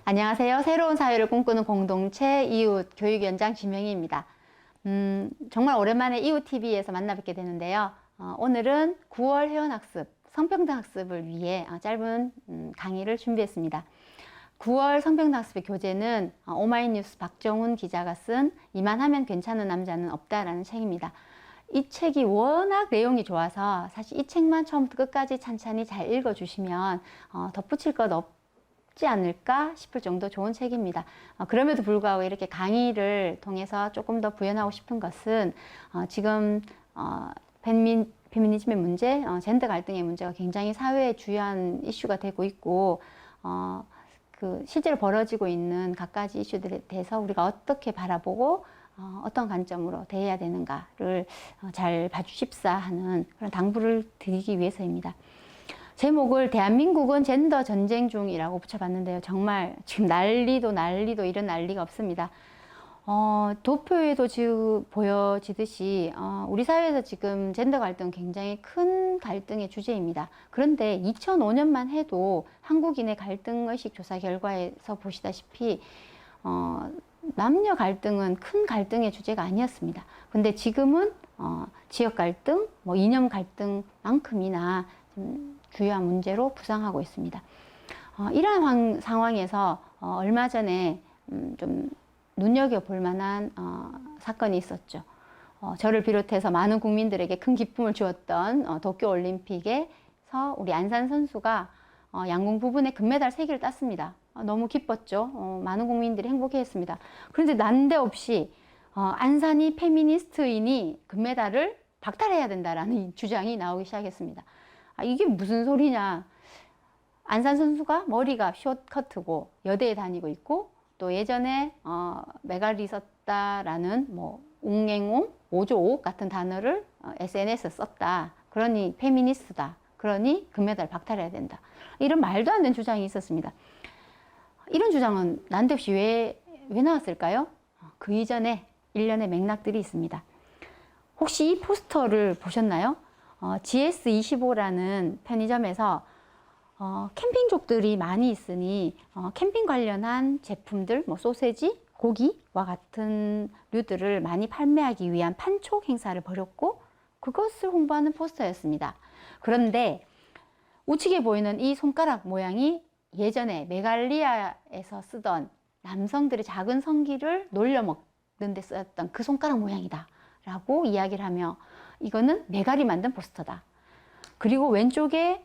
안녕하세요. 새로운 사회를 꿈꾸는 공동체 이웃 교육위원장 지명희입니다. 정말 오랜만에 이웃TV에서 만나 뵙게 되는데요. 오늘은 9월 회원학습, 성평등학습을 위해 짧은 강의를 준비했습니다. 9월 성평등학습의 교재는 오마이뉴스 박정훈 기자가 쓴 이만하면 괜찮은 남자는 없다라는 책입니다. 이 책이 워낙 내용이 좋아서 사실 이 책만 처음부터 끝까지 찬찬히 잘 읽어주시면 덧붙일 것 없지 않을까 싶을 정도 좋은 책입니다. 그럼에도 불구하고 이렇게 강의를 통해서 조금 더 부연하고 싶은 것은 지금 페미니즘의 문제, 젠더 갈등의 문제가 굉장히 사회에 주요한 이슈가 되고 있고 실제로 벌어지고 있는 갖가지 이슈들에 대해서 우리가 어떻게 바라보고 어떤 관점으로 대해야 되는가를 잘 봐주십사 하는 그런 당부를 드리기 위해서입니다. 제목을 대한민국은 젠더 전쟁 중이라고 붙여봤는데요. 정말 지금 난리도 이런 난리가 없습니다. 도표에도 지금 보여지듯이 우리 사회에서 지금 젠더 갈등 굉장히 큰 갈등의 주제입니다. 그런데 2005년만 해도 한국인의 갈등의식 조사 결과에서 보시다시피 남녀 갈등은 큰 갈등의 주제가 아니었습니다. 근데 지금은 지역 갈등, 이념 갈등만큼이나 주요한 문제로 부상하고 있습니다. 이러한 상황에서 얼마 전에 좀 눈여겨볼 만한 사건이 있었죠. 저를 비롯해서 많은 국민들에게 큰 기쁨을 주었던 도쿄올림픽에서 우리 안산 선수가 양궁 부분에 금메달 3개를 땄습니다. 너무 기뻤죠. 많은 국민들이 행복해했습니다. 그런데 난데없이 안산이 페미니스트이니 금메달을 박탈해야 된다라는 주장이 나오기 시작했습니다. 이게 무슨 소리냐. 안산 선수가 머리가 숏커트고 여대에 다니고 있고 또 예전에 메갈이 썼다라는 웅행옹, 오조옥 같은 단어를 SNS에 썼다. 그러니 페미니스트다. 그러니 금메달 박탈해야 된다. 이런 말도 안 되는 주장이 있었습니다. 이런 주장은 난데없이 왜 나왔을까요? 그 이전에 일련의 맥락들이 있습니다. 혹시 이 포스터를 보셨나요? GS25라는 편의점에서 캠핑족들이 많이 있으니 캠핑 관련한 제품들, 소세지, 고기와 같은 류들을 많이 판매하기 위한 판촉 행사를 벌였고 그것을 홍보하는 포스터였습니다. 그런데 우측에 보이는 이 손가락 모양이 예전에 메갈리아에서 쓰던 남성들의 작은 성기를 놀려먹는 데 쓰였던 그 손가락 모양이다 라고 이야기를 하며 이거는 메갈이 만든 포스터다. 그리고 왼쪽에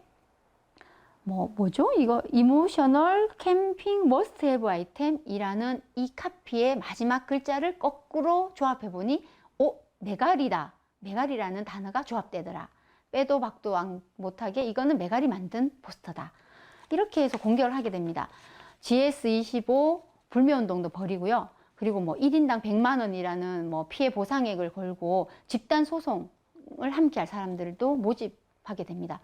뭐죠? 이거 이모셔널 캠핑 머스트 해브 아이템 이라는 이 카피의 마지막 글자를 거꾸로 조합해 보니 메갈이다. 메갈이라는 단어가 조합되더라. 빼도 박도 못하게 이거는 메갈이 만든 포스터다. 이렇게 해서 공격을 하게 됩니다. GS25 불매운동도 벌이고요. 그리고 1인당 100만 원이라는 피해 보상액을 걸고 집단 소송을 함께 할 사람들도 모집하게 됩니다.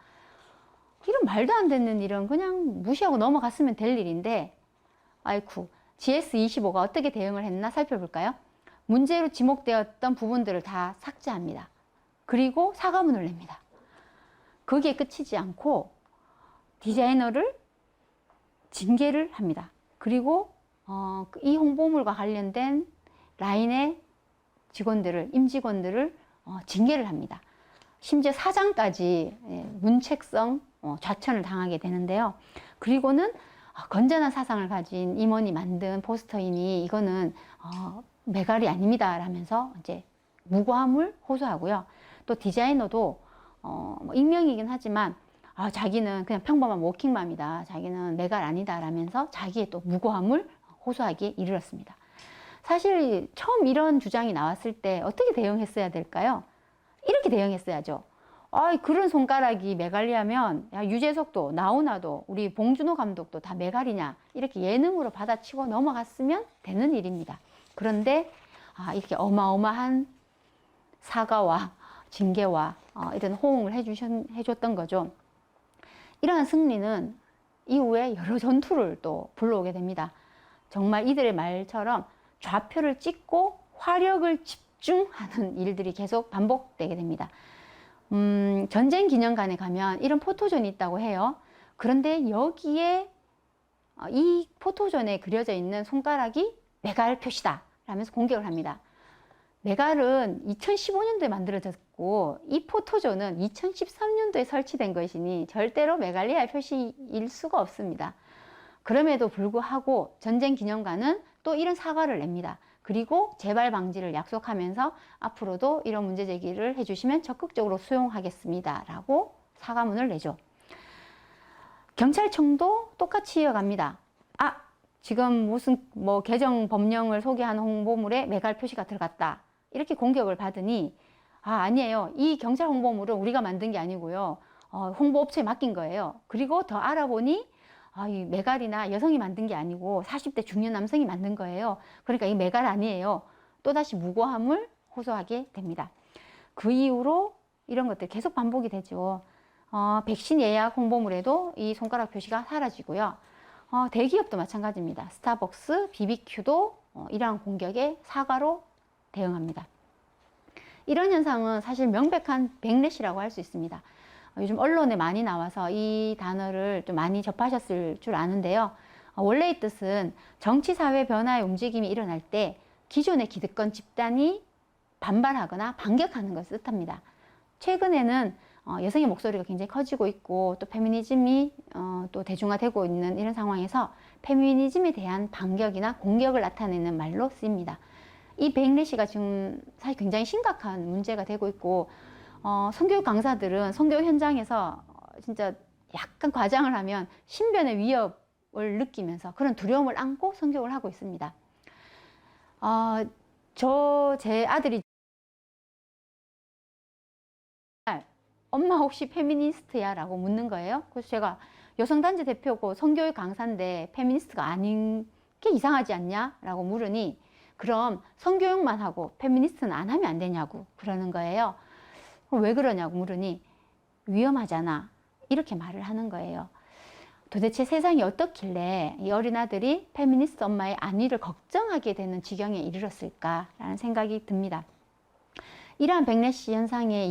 이런 말도 안 되는 일은 그냥 무시하고 넘어갔으면 될 일인데 아이쿠 GS25가 어떻게 대응을 했나 살펴볼까요? 문제로 지목되었던 부분들을 다 삭제합니다. 그리고 사과문을 냅니다. 거기에 끝이지 않고 디자이너를 징계를 합니다. 그리고 이 홍보물과 관련된 라인의 임직원들을 징계를 합니다. 심지어 사장까지 문책성 좌천을 당하게 되는데요. 그리고는 건전한 사상을 가진 임원이 만든 포스터이니 이거는 메갈이 아닙니다 라면서 이제 무고함을 호소하고요. 또 디자이너도 익명이긴 하지만 자기는 그냥 평범한 워킹맘이다. 자기는 메갈 아니다 라면서 자기의 또 무고함을 호소하기에 이르렀습니다. 사실 처음 이런 주장이 나왔을 때 어떻게 대응했어야 될까요? 이렇게 대응했어야죠. 그런 손가락이 메갈리하면 유재석도 나훈아도 우리 봉준호 감독도 다 메갈이냐 이렇게 예능으로 받아치고 넘어갔으면 되는 일입니다. 그런데 이렇게 어마어마한 사과와 징계와 이런 호응을 해줬던 거죠. 이러한 승리는 이후에 여러 전투를 또 불러오게 됩니다. 정말 이들의 말처럼 좌표를 찍고 화력을 집중하는 일들이 계속 반복되게 됩니다. 전쟁 기념관에 가면 이런 포토존이 있다고 해요. 그런데 여기에 이 포토존에 그려져 있는 손가락이 메갈 표시다 라면서 공격을 합니다. 메갈은 2015년도에 만들어졌고 이 포토존은 2013년도에 설치된 것이니 절대로 메갈리아의 표시일 수가 없습니다. 그럼에도 불구하고 전쟁기념관은 또 이런 사과를 냅니다. 그리고 재발 방지를 약속하면서 앞으로도 이런 문제 제기를 해주시면 적극적으로 수용하겠습니다 라고 사과문을 내죠. 경찰청도 똑같이 이어갑니다. 지금 무슨 개정 법령을 소개하는 홍보물에 메갈 표시가 들어갔다 이렇게 공격을 받으니 아니에요. 이 경찰 홍보물은 우리가 만든 게 아니고요. 홍보업체에 맡긴 거예요. 그리고 더 알아보니 이 메갈이나 여성이 만든 게 아니고 40대 중년 남성이 만든 거예요. 그러니까 이 메갈 아니에요. 또다시 무고함을 호소하게 됩니다. 그 이후로 이런 것들 계속 반복이 되죠. 백신 예약 홍보물에도 이 손가락 표시가 사라지고요. 대기업도 마찬가지입니다. 스타벅스, BBQ도 이러한 공격에 사과로 대응합니다. 이런 현상은 사실 명백한 백렛이라고 할 수 있습니다. 요즘 언론에 많이 나와서 이 단어를 좀 많이 접하셨을 줄 아는데요. 원래의 뜻은 정치 사회 변화의 움직임이 일어날 때 기존의 기득권 집단이 반발하거나 반격하는 것을 뜻합니다. 최근에는 여성의 목소리가 굉장히 커지고 있고 또 페미니즘이 또 대중화되고 있는 이런 상황에서 페미니즘에 대한 반격이나 공격을 나타내는 말로 쓰입니다. 이 백래시가 지금 사실 굉장히 심각한 문제가 되고 있고 성교육 강사들은 성교육 현장에서 진짜 약간 과장을 하면 신변의 위협을 느끼면서 그런 두려움을 안고 성교육을 하고 있습니다. 제 아들이 엄마 혹시 페미니스트야? 라고 묻는 거예요. 그래서 제가 여성단체 대표고 성교육 강사인데 페미니스트가 아닌 게 이상하지 않냐? 라고 물으니 그럼 성교육만 하고 페미니스트는 안 하면 안 되냐고 그러는 거예요. 왜 그러냐고 물으니 위험하잖아 이렇게 말을 하는 거예요. 도대체 세상이 어떻길래 이 어린아들이 페미니스트 엄마의 안위를 걱정하게 되는 지경에 이르렀을까라는 생각이 듭니다. 이러한 백래시 현상의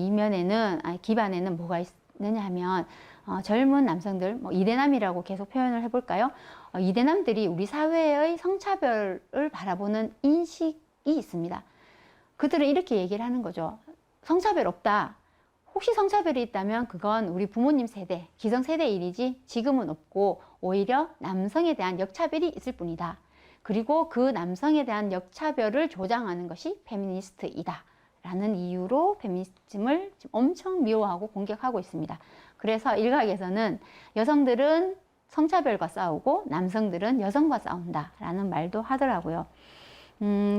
기반에는 뭐가 있느냐 하면 젊은 남성들, 이대남이라고 계속 표현을 해볼까요? 이대남들이 우리 사회의 성차별을 바라보는 인식이 있습니다. 그들은 이렇게 얘기를 하는 거죠. 성차별 없다. 혹시 성차별이 있다면 그건 우리 부모님 세대, 기성세대의 일이지 지금은 없고 오히려 남성에 대한 역차별이 있을 뿐이다. 그리고 그 남성에 대한 역차별을 조장하는 것이 페미니스트이다. 라는 이유로 페미니즘을 엄청 미워하고 공격하고 있습니다. 그래서 일각에서는 여성들은 성차별과 싸우고 남성들은 여성과 싸운다 라는 말도 하더라고요.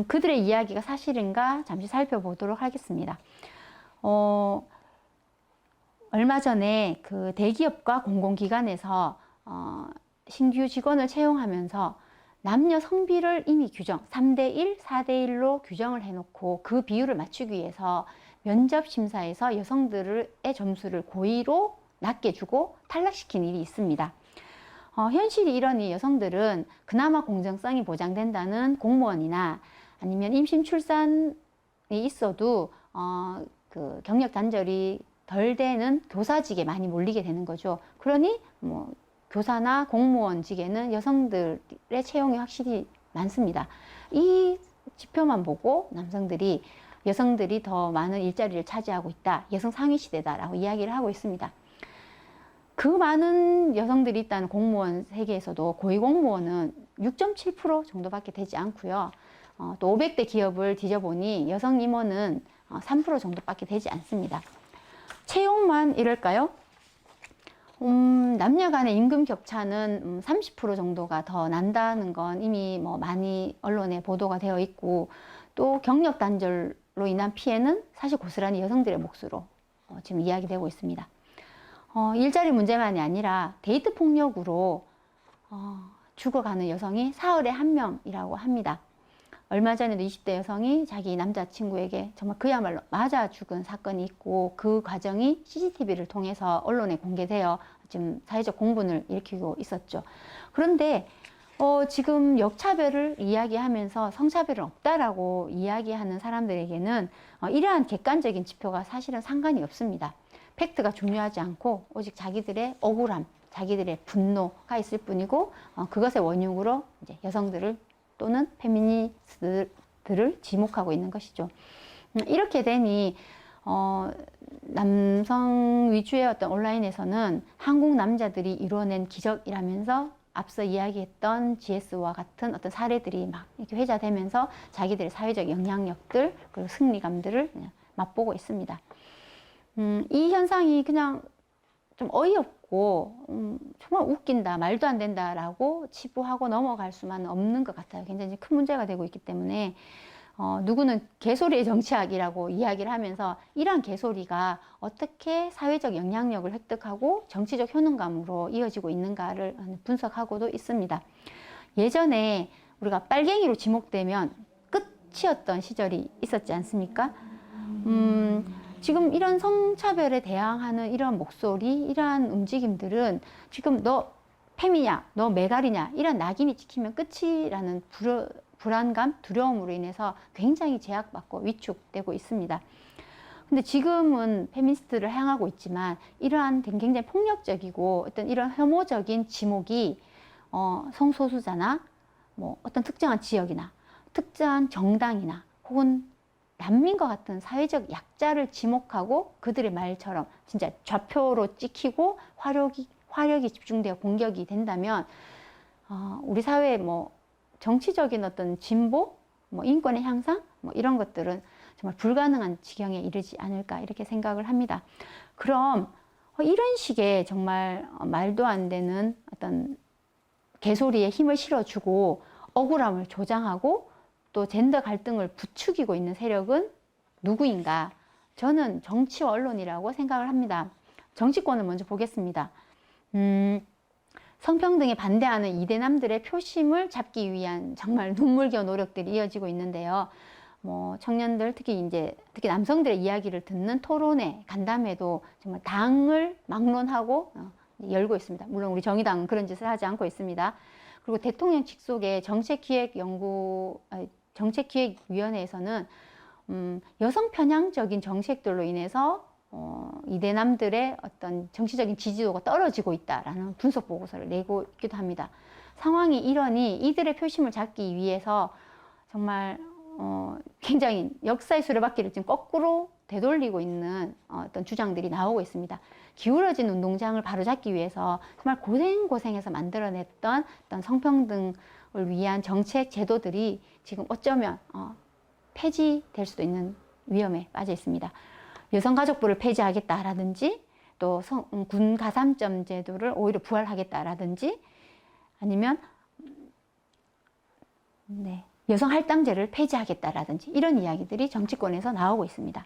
그들의 이야기가 사실인가 잠시 살펴보도록 하겠습니다. 얼마 전에 그 대기업과 공공기관에서 신규 직원을 채용하면서 남녀 성비를 이미 3대1, 4대1로 규정을 해놓고 그 비율을 맞추기 위해서 면접 심사에서 여성들의 점수를 고의로 낮게 주고 탈락시킨 일이 있습니다. 현실이 이러니 여성들은 그나마 공정성이 보장된다는 공무원이나 아니면 임신 출산이 있어도 그 경력 단절이 덜 되는 교사직에 많이 몰리게 되는 거죠. 그러니 교사나 공무원직에는 여성들의 채용이 확실히 많습니다. 이 지표만 보고 여성들이 더 많은 일자리를 차지하고 있다. 여성 상위 시대다라고 이야기를 하고 있습니다. 그 많은 여성들이 있다는 공무원 세계에서도 고위공무원은 6.7% 정도밖에 되지 않고요. 또 500대 기업을 뒤져보니 여성 임원은 3% 정도밖에 되지 않습니다. 채용만 이럴까요? 남녀 간의 임금 격차는 30% 정도가 더 난다는 건 이미 많이 언론에 보도가 되어 있고 또 경력 단절로 인한 피해는 사실 고스란히 여성들의 몫으로 지금 이야기되고 있습니다. 일자리 문제만이 아니라 데이트 폭력으로 죽어가는 여성이 4월에 1명이라고 합니다. 얼마 전에도 20대 여성이 자기 남자친구에게 정말 그야말로 맞아 죽은 사건이 있고 그 과정이 CCTV를 통해서 언론에 공개되어 지금 사회적 공분을 일으키고 있었죠. 그런데 지금 역차별을 이야기하면서 성차별은 없다라고 이야기하는 사람들에게는 이러한 객관적인 지표가 사실은 상관이 없습니다. 팩트가 중요하지 않고 오직 자기들의 억울함, 자기들의 분노가 있을 뿐이고 그것의 원흉으로 이제 여성들을 또는 페미니스트들을 지목하고 있는 것이죠. 이렇게 되니 남성 위주의 어떤 온라인에서는 한국 남자들이 이뤄낸 기적이라면서 앞서 이야기했던 GS와 같은 어떤 사례들이 막 이렇게 회자되면서 자기들의 사회적 영향력들 그리고 승리감들을 맛보고 있습니다. 이 현상이 그냥 좀 어이없고 정말 웃긴다, 말도 안 된다라고 치부하고 넘어갈 수만 없는 것 같아요. 굉장히 큰 문제가 되고 있기 때문에 누구는 개소리의 정치학이라고 이야기를 하면서 이러한 개소리가 어떻게 사회적 영향력을 획득하고 정치적 효능감으로 이어지고 있는가를 분석하고도 있습니다. 예전에 우리가 빨갱이로 지목되면 끝이었던 시절이 있었지 않습니까? 지금 이런 성차별에 대항하는 이런 목소리, 이러한 움직임들은 지금 너 페미냐, 너 메갈이냐 이런 낙인이 찍히면 끝이라는 불안감, 두려움으로 인해서 굉장히 제약받고 위축되고 있습니다. 근데 지금은 페미니스트를 향하고 있지만 이러한 굉장히 폭력적이고 어떤 이런 혐오적인 지목이 성소수자나 뭐 어떤 특정한 지역이나 특정한 정당이나 혹은 난민과 같은 사회적 약자를 지목하고 그들의 말처럼 진짜 좌표로 찍히고 화력이 집중되어 공격이 된다면 우리 사회의 뭐 정치적인 어떤 진보, 뭐 인권의 향상, 뭐 이런 것들은 정말 불가능한 지경에 이르지 않을까 이렇게 생각을 합니다. 그럼 이런 식의 정말 말도 안 되는 어떤 개소리에 힘을 실어주고 억울함을 조장하고 또 젠더 갈등을 부추기고 있는 세력은 누구인가? 저는 정치와 언론이라고 생각을 합니다. 정치권을 먼저 보겠습니다. 성평등에 반대하는 이대남들의 표심을 잡기 위한 정말 눈물겨운 노력들이 이어지고 있는데요. 뭐 청년들 특히 남성들의 이야기를 듣는 토론회, 간담회도 정말 당을 막론하고 열고 있습니다. 물론 우리 정의당은 그런 짓을 하지 않고 있습니다. 그리고 대통령 직속의 정책기획위원회에서는 여성 편향적인 정책들로 인해서 이대남들의 어떤 정치적인 지지도가 떨어지고 있다라는 분석 보고서를 내고 있기도 합니다. 상황이 이러니 이들의 표심을 잡기 위해서 정말 굉장히 역사의 수레바퀴를 지금 거꾸로 되돌리고 있는 어떤 주장들이 나오고 있습니다. 기울어진 운동장을 바로잡기 위해서 정말 고생해서 만들어냈던 어떤 성평등을 위한 정책 제도들이 지금 어쩌면 폐지될 수도 있는 위험에 빠져 있습니다. 여성가족부를 폐지하겠다라든지 또 군 가산점 제도를 오히려 부활하겠다라든지 아니면 여성 할당제를 폐지하겠다라든지 이런 이야기들이 정치권에서 나오고 있습니다.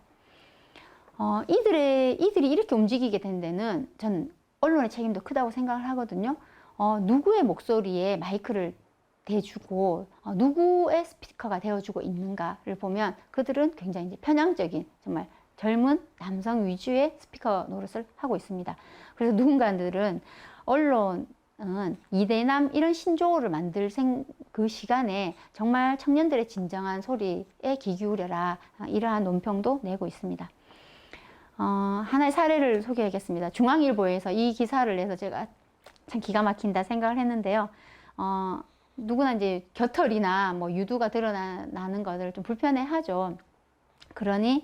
이들이 이렇게 움직이게 된 데는 전 언론의 책임도 크다고 생각을 하거든요. 누구의 목소리에 마이크를 대주고 누구의 스피커가 되어주고 있는가를 보면 그들은 굉장히 편향적인 정말 젊은 남성 위주의 스피커 노릇을 하고 있습니다. 그래서 누군가들은 언론은 이대남 이런 신조어를 만들 그 시간에 정말 청년들의 진정한 소리에 귀 기울여라 이러한 논평도 내고 있습니다. 하나의 사례를 소개하겠습니다. 중앙일보에서 이 기사를 내서 제가 참 기가 막힌다 생각을 했는데요. 누구나 이제 겨털이나 뭐 유두가 드러나는 것을 좀 불편해하죠. 그러니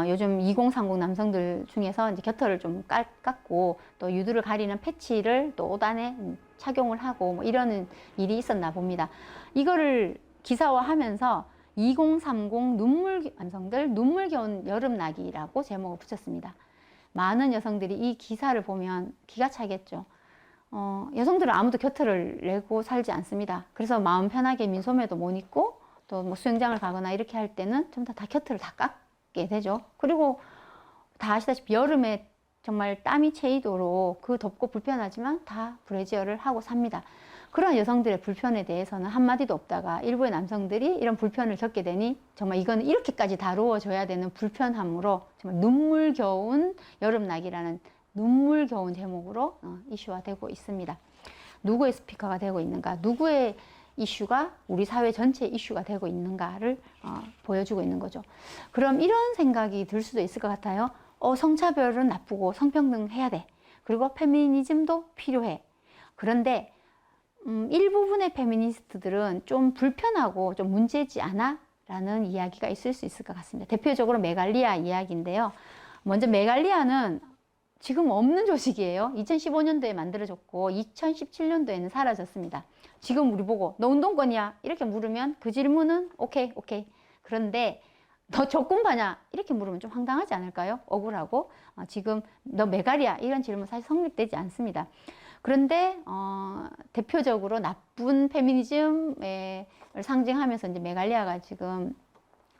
요즘 2030 남성들 중에서 이제 겨털을 좀 깎고 또 유두를 가리는 패치를 또 옷 안에 착용을 하고 뭐 이러는 일이 있었나 봅니다. 이거를 기사화하면서 2030 남성들 눈물겨운 여름나기라고 제목을 붙였습니다. 많은 여성들이 이 기사를 보면 기가 차겠죠. 여성들은 아무도 겨털을 내고 살지 않습니다. 그래서 마음 편하게 민소매도 못 입고 또 뭐 수영장을 가거나 이렇게 할 때는 좀 다 겨털을 다 깎게 되죠. 그리고 다 아시다시피 여름에 정말 땀이 채이도록 그 덥고 불편하지만 다 브래지어를 하고 삽니다. 그런 여성들의 불편에 대해서는 한마디도 없다가 일부의 남성들이 이런 불편을 겪게 되니 정말 이건 이렇게까지 다루어져야 되는 불편함으로 정말 눈물겨운 여름나기라는 눈물겨운 제목으로 이슈화되고 있습니다. 누구의 스피커가 되고 있는가, 누구의 이슈가 우리 사회 전체 이슈가 되고 있는가를 보여주고 있는 거죠. 그럼 이런 생각이 들 수도 있을 것 같아요. 성차별은 나쁘고 성평등 해야 돼. 그리고 페미니즘도 필요해. 그런데 일부분의 페미니스트들은 좀 불편하고 좀 문제지 않아? 라는 이야기가 있을 수 있을 것 같습니다. 대표적으로 메갈리아 이야기인데요. 먼저 메갈리아는 지금 없는 조직이에요. 2015년도에 만들어졌고 2017년도에는 사라졌습니다. 지금 우리 보고 너 운동권이야? 이렇게 물으면 그 질문은 오케이. 그런데 너 적군파냐? 이렇게 물으면 좀 황당하지 않을까요? 억울하고 지금 너 메갈이야? 이런 질문 사실 성립되지 않습니다. 그런데 대표적으로 나쁜 페미니즘을 상징하면서 이제 메갈리아가 지금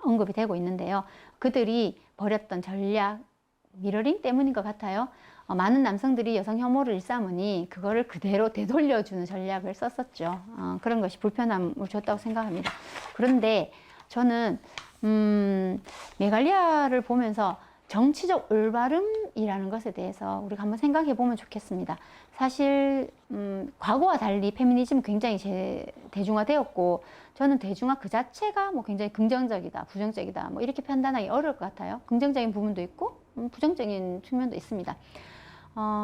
언급이 되고 있는데요. 그들이 벌였던 전략, 미러링 때문인 것 같아요. 많은 남성들이 여성 혐오를 일삼으니 그거를 그대로 되돌려주는 전략을 썼었죠. 그런 것이 불편함을 줬다고 생각합니다. 그런데 저는 메갈리아를 보면서 정치적 올바름이라는 것에 대해서 우리가 한번 생각해 보면 좋겠습니다. 사실 과거와 달리 페미니즘 굉장히 대중화되었고 저는 대중화 그 자체가 뭐 굉장히 긍정적이다, 부정적이다 뭐 이렇게 판단하기 어려울 것 같아요. 긍정적인 부분도 있고 부정적인 측면도 있습니다.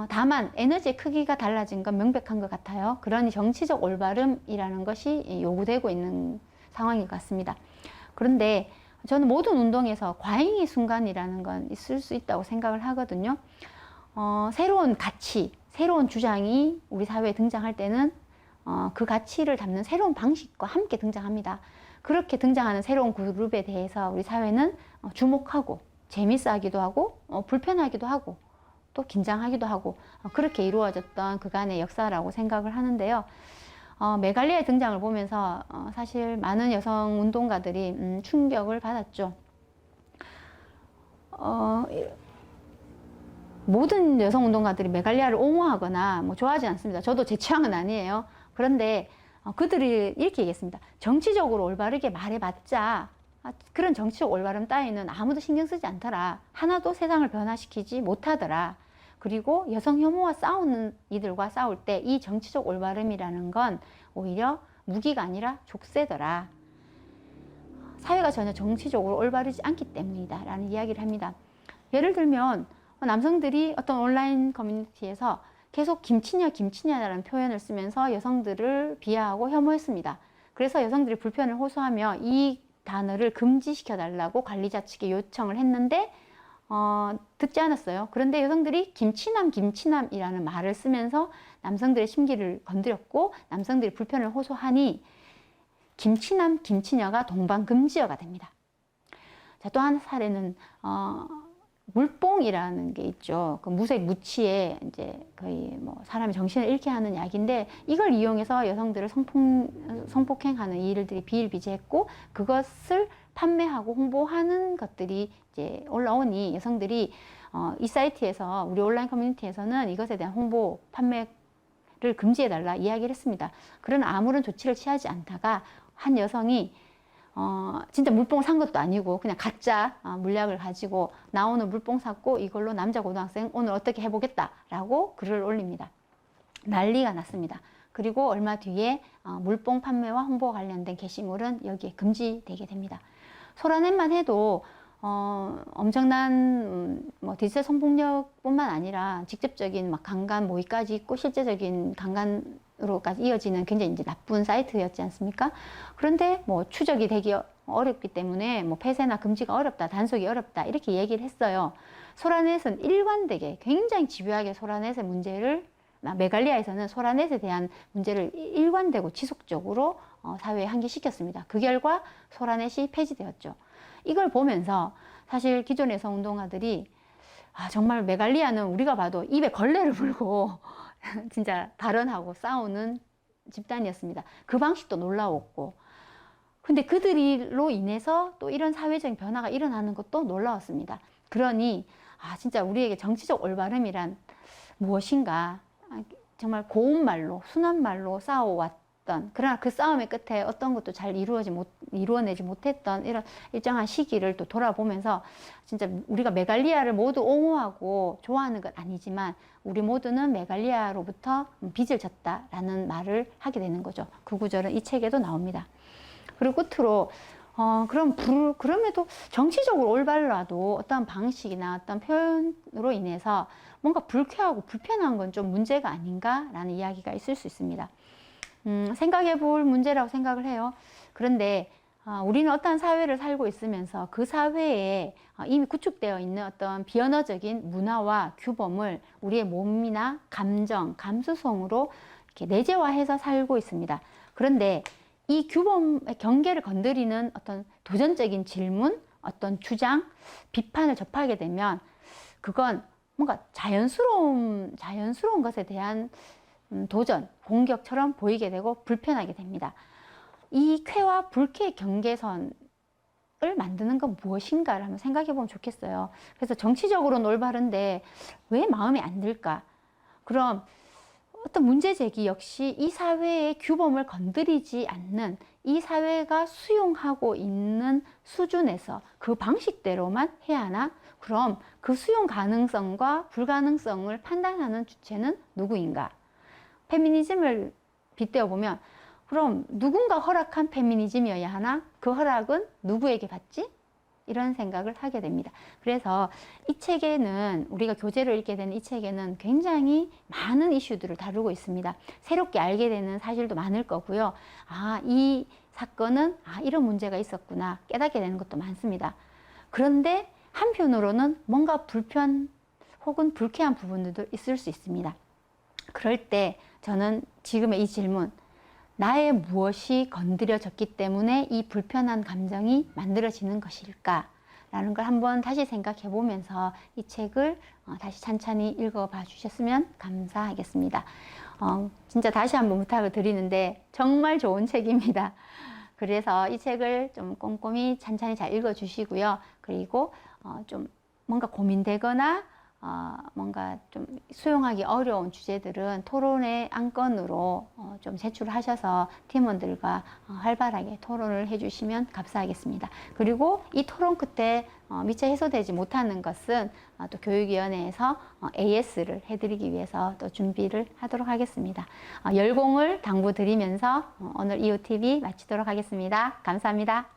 다만 에너지의 크기가 달라진 건 명백한 것 같아요. 그러니 정치적 올바름이라는 것이 요구되고 있는 상황인 것 같습니다. 그런데 저는 모든 운동에서 과잉의 순간이라는 건 있을 수 있다고 생각을 하거든요. 새로운 가치, 새로운 주장이 우리 사회에 등장할 때는 그 가치를 담는 새로운 방식과 함께 등장합니다. 그렇게 등장하는 새로운 그룹에 대해서 우리 사회는 주목하고 재밌어 하기도 하고 불편하기도 하고 또 긴장하기도 하고 그렇게 이루어졌던 그간의 역사라고 생각을 하는데요. 메갈리아의 등장을 보면서 사실 많은 여성 운동가들이 충격을 받았죠. 모든 여성 운동가들이 메갈리아를 옹호하거나 뭐 좋아하지 않습니다. 저도 제 취향은 아니에요. 그런데 그들이 이렇게 얘기했습니다. 정치적으로 올바르게 말해봤자 그런 정치적 올바름 따위는 아무도 신경 쓰지 않더라. 하나도 세상을 변화시키지 못하더라. 그리고 여성 혐오와 싸우는 이들과 싸울 때 이 정치적 올바름이라는 건 오히려 무기가 아니라 족쇄더라. 사회가 전혀 정치적으로 올바르지 않기 때문이다 라는 이야기를 합니다. 예를 들면 남성들이 어떤 온라인 커뮤니티에서 계속 김치냐라는 표현을 쓰면서 여성들을 비하하고 혐오했습니다. 그래서 여성들이 불편을 호소하며 이 단어를 금지시켜 달라고 관리자 측에 요청을 했는데 듣지 않았어요. 그런데 여성들이 김치남이라는 말을 쓰면서 남성들의 심기를 건드렸고 남성들이 불편을 호소하니 김치녀가 동방금지어가 됩니다. 자, 또 한 사례는 물뽕이라는 게 있죠. 그 무색 무치에 이제 거의 뭐 사람의 정신을 잃게 하는 약인데 이걸 이용해서 여성들을 성폭행하는 일들이 비일비재했고 그것을 판매하고 홍보하는 것들이 이제 올라오니 여성들이 이 사이트에서 우리 온라인 커뮤니티에서는 이것에 대한 홍보, 판매를 금지해달라 이야기를 했습니다. 그러나 아무런 조치를 취하지 않다가 한 여성이 진짜 물뽕을 산 것도 아니고 그냥 가짜 물약을 가지고 나 오늘 물뽕 샀고 이걸로 남자 고등학생 오늘 어떻게 해보겠다 라고 글을 올립니다. 난리가 났습니다. 그리고 얼마 뒤에 물뽕 판매와 홍보와 관련된 게시물은 여기에 금지되게 됩니다. 소라넷만 해도 엄청난 뭐 디지털 성폭력뿐만 아니라 직접적인 막 강간 모의까지 있고 실제적인 강간으로까지 이어지는 굉장히 이제 나쁜 사이트였지 않습니까? 그런데 뭐 추적이 되기 어렵기 때문에 뭐 폐쇄나 금지가 어렵다, 단속이 어렵다 이렇게 얘기를 했어요. 소라넷은 일관되게 굉장히 집요하게 소라넷의 문제를 메갈리아에서는 소라넷에 대한 문제를 일관되고 지속적으로 사회에 환기시켰습니다. 그 결과 소라넷이 폐지되었죠. 이걸 보면서 사실 기존 여성 운동가들이 정말 메갈리아는 우리가 봐도 입에 걸레를 물고 진짜 발언하고 싸우는 집단이었습니다. 그 방식도 놀라웠고 근데 그들로 인해서 또 이런 사회적인 변화가 일어나는 것도 놀라웠습니다. 그러니 진짜 우리에게 정치적 올바름이란 무엇인가 정말 고운 말로 순한 말로 싸워왔던 그러나 그 싸움의 끝에 어떤 것도 잘 이루어내지 못했던 이런 일정한 시기를 또 돌아보면서 진짜 우리가 메갈리아를 모두 옹호하고 좋아하는 건 아니지만 우리 모두는 메갈리아로부터 빚을 졌다라는 말을 하게 되는 거죠. 그 구절은 이 책에도 나옵니다. 그리고 끝으로 그럼에도 정치적으로 올바르라도 어떤 방식이나 어떤 표현으로 인해서 뭔가 불쾌하고 불편한 건 좀 문제가 아닌가라는 이야기가 있을 수 있습니다. 생각해 볼 문제라고 생각을 해요. 그런데 우리는 어떤 사회를 살고 있으면서 그 사회에 이미 구축되어 있는 어떤 비언어적인 문화와 규범을 우리의 몸이나 감정, 감수성으로 이렇게 내재화해서 살고 있습니다. 그런데 이 규범의 경계를 건드리는 어떤 도전적인 질문, 어떤 주장, 비판을 접하게 되면 그건 뭔가 자연스러운 것에 대한 도전, 공격처럼 보이게 되고 불편하게 됩니다. 이 쾌와 불쾌의 경계선을 만드는 건 무엇인가를 한번 생각해 보면 좋겠어요. 그래서 정치적으로는 올바른데 왜 마음에 안 들까? 그럼 어떤 문제 제기 역시 이 사회의 규범을 건드리지 않는, 이 사회가 수용하고 있는 수준에서 그 방식대로만 해야 하나? 그럼 그 수용 가능성과 불가능성을 판단하는 주체는 누구인가? 페미니즘을 빗대어 보면 그럼 누군가 허락한 페미니즘이어야 하나? 그 허락은 누구에게 받지? 이런 생각을 하게 됩니다. 그래서 이 책에는, 우리가 교재를 읽게 되는 이 책에는 굉장히 많은 이슈들을 다루고 있습니다. 새롭게 알게 되는 사실도 많을 거고요. 이 사건은 이런 문제가 있었구나 깨닫게 되는 것도 많습니다. 그런데 한편으로는 뭔가 불편 혹은 불쾌한 부분들도 있을 수 있습니다. 그럴 때 저는 지금의 이 질문, 나의 무엇이 건드려졌기 때문에 이 불편한 감정이 만들어지는 것일까? 라는 걸 한번 다시 생각해 보면서 이 책을 다시 찬찬히 읽어봐 주셨으면 감사하겠습니다. 진짜 다시 한번 부탁을 드리는데 정말 좋은 책입니다. 그래서 이 책을 좀 꼼꼼히 찬찬히 잘 읽어 주시고요. 그리고 좀 뭔가 고민되거나 뭔가 좀 수용하기 어려운 주제들은 토론의 안건으로 좀 제출하셔서 팀원들과 활발하게 토론을 해주시면 감사하겠습니다. 그리고 이 토론 끝에 미처 해소되지 못하는 것은 또 교육위원회에서 AS를 해드리기 위해서 또 준비를 하도록 하겠습니다. 열공을 당부드리면서 오늘 EOTV 마치도록 하겠습니다. 감사합니다.